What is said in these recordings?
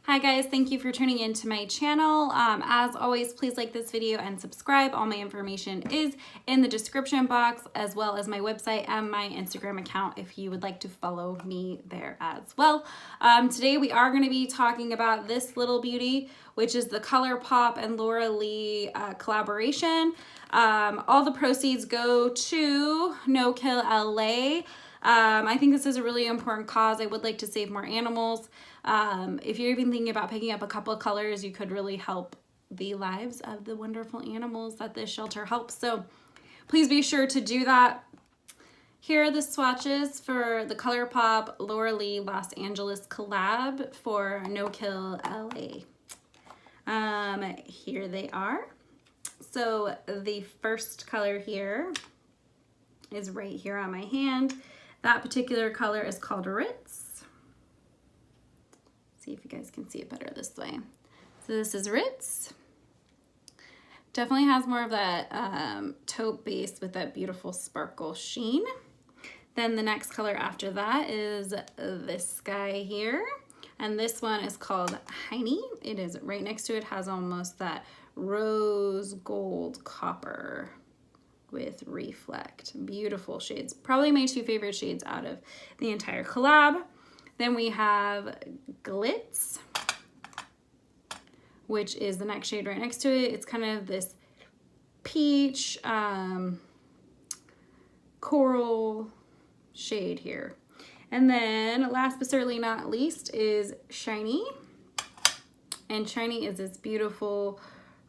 Hi guys, thank you for tuning in to my channel. As always, please like this video and subscribe. All my information is in the description box, as well as my website and my Instagram account if you would like to follow me there as well. Today we are going to be talking about this little beauty, which is the Colourpop and Laura Lee collaboration. All the proceeds go to NKLA. I think this is a really important cause. I would like to save more animals. If you're even thinking about picking up a couple of colors, you could really help the lives of the wonderful animals that this shelter helps. So please be sure to do that. Here are the swatches for the Colourpop Laura Lee Los Angeles collab for NKLA. Here they are. So the first color here is right here on my hand. That particular color is called Ritz. See if you guys can see it better this way. So this is Ritz. Definitely has more of that taupe base with that beautiful sparkle sheen. Then the next color after that is this guy here. And this one is called Heiny. It is right next to it, has almost that rose gold copper with reflect. Beautiful shades. Probably my two favorite shades out of the entire collab. Then we have Glitz, which is the next shade right next to it. It's kind of this peach coral shade here. And then last but certainly not least is Shiny. And Shiny is this beautiful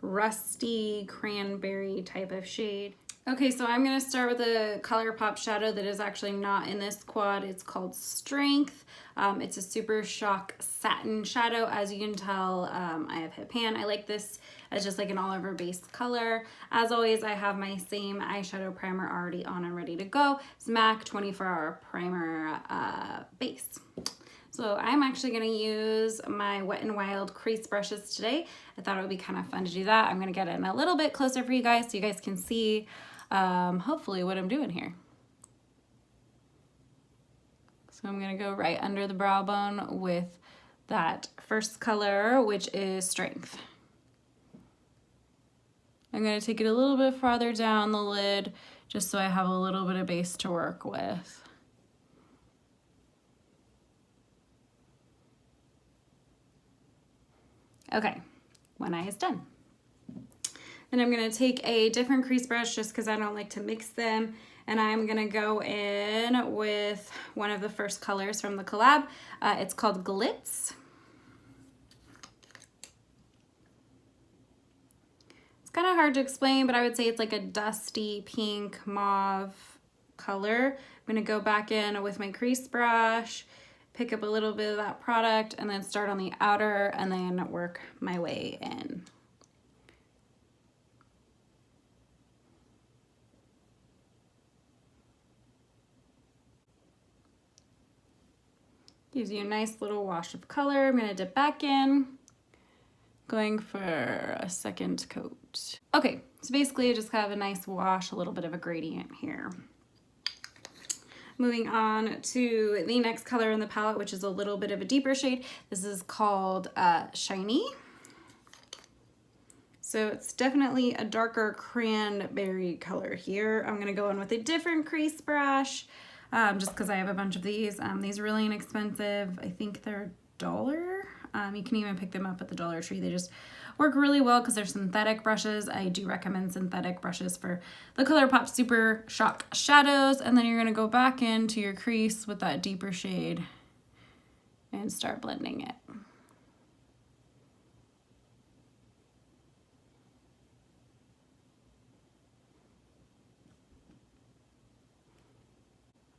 rusty cranberry type of shade. Okay, so I'm going to start with a Colourpop shadow that is actually not in this quad. It's called Strength. It's a super shock satin shadow. As you can tell, I have hip hand. I like this as just like an all over base color. As always, I have my same eyeshadow primer already on and ready to go. It's MAC 24-hour primer base. So I'm actually going to use my Wet n Wild crease brushes today. I thought it would be kind of fun to do that. I'm going to get in a little bit closer for you guys so you guys can see hopefully what I'm doing here. So I'm going to go right under the brow bone with that first color, which is Strength. I'm going to take it a little bit farther down the lid just so I have a little bit of base to work with. Okay, one eye is done. Then I'm gonna take a different crease brush just because I don't like to mix them, and I'm gonna go in with one of the first colors from the collab. It's called Glitz. It's kind of hard to explain, but I would say it's like a dusty pink mauve color. I'm gonna go back in with my crease brush, pick up a little bit of that product, and then start on the outer and then work my way in. Gives you a nice little wash of color. I'm gonna dip back in, going for a second coat. Okay, so basically I just have a nice wash, a little bit of a gradient here. Moving on to the next color in the palette, which is a little bit of a deeper shade. This is called Shiny. So it's definitely a darker cranberry color here. I'm gonna go in with a different crease brush just because I have a bunch of these. These are really inexpensive. I think they're $1. You can even pick them up at the Dollar Tree. They just work really well because they're synthetic brushes. I do recommend synthetic brushes for the Colourpop Super Shock Shadows. And then you're gonna go back into your crease with that deeper shade and start blending it.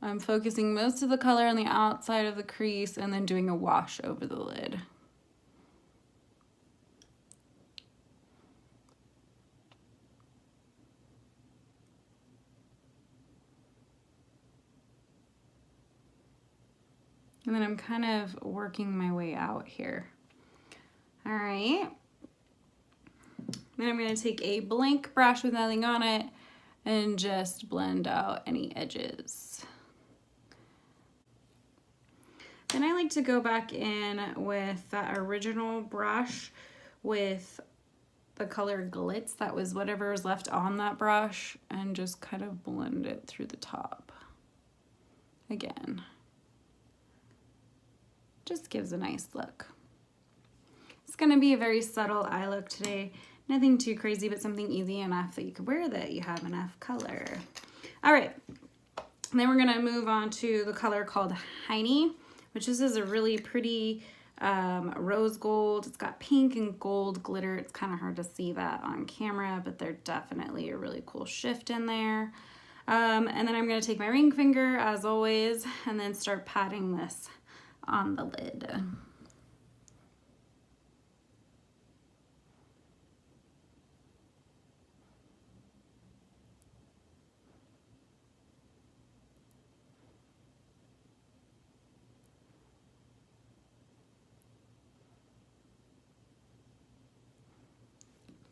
I'm focusing most of the color on the outside of the crease and then doing a wash over the lid. And then I'm kind of working my way out here. All right. Then I'm going to take a blank brush with nothing on it and just blend out any edges. Then I like to go back in with that original brush with the color Glitz. That was whatever was left on that brush, and just kind of blend it through the top. Again, just gives a nice look. It's gonna be a very subtle eye look today. Nothing too crazy, but something easy enough that you could wear that you have enough color. All right, then we're gonna move on to the color called Heiny, which this is a really pretty rose gold. It's got pink and gold glitter. It's kind of hard to see that on camera, but they're definitely a really cool shift in there. And then I'm gonna take my ring finger as always, and then start patting this on the lid.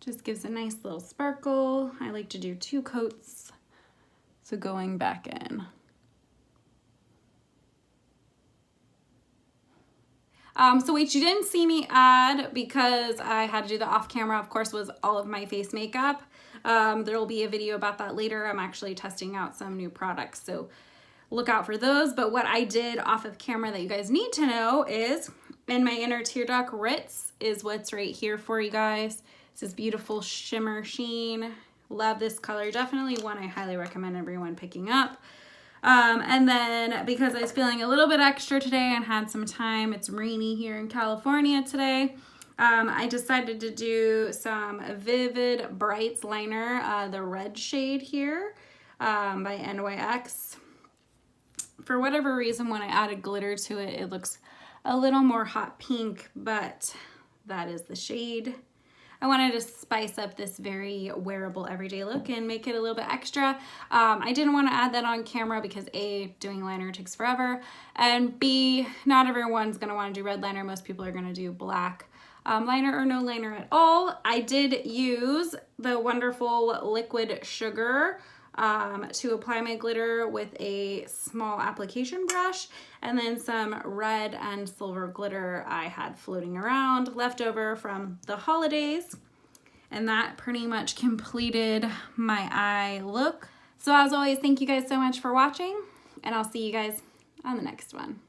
Just gives a nice little sparkle. I like to do 2 coats. So going back in. So what you didn't see me add, because I had to do the off camera, of course, was all of my face makeup. There will be a video about that later. I'm actually testing out some new products, so look out for those. But what I did off of camera that you guys need to know is, in my inner tear duct, Ritz is what's right here for you guys. This is beautiful shimmer sheen. Love this color. Definitely one I highly recommend everyone picking up. And then because I was feeling a little bit extra today and had some time, it's rainy here in California today, I decided to do some Vivid Brights liner, the red shade here by NYX. For whatever reason, when I added glitter to it, it looks a little more hot pink, but that is the shade. I wanted to spice up this very wearable everyday look and make it a little bit extra. I didn't want to add that on camera because A, doing liner takes forever, and B, not everyone's going to want to do red liner. Most people are going to do black liner or no liner at all. I did use the wonderful liquid sugar to apply my glitter with a small application brush, and then some red and silver glitter I had floating around left over from the holidays, and that pretty much completed my eye look. So as always, thank you guys so much for watching, and I'll see you guys on the next one.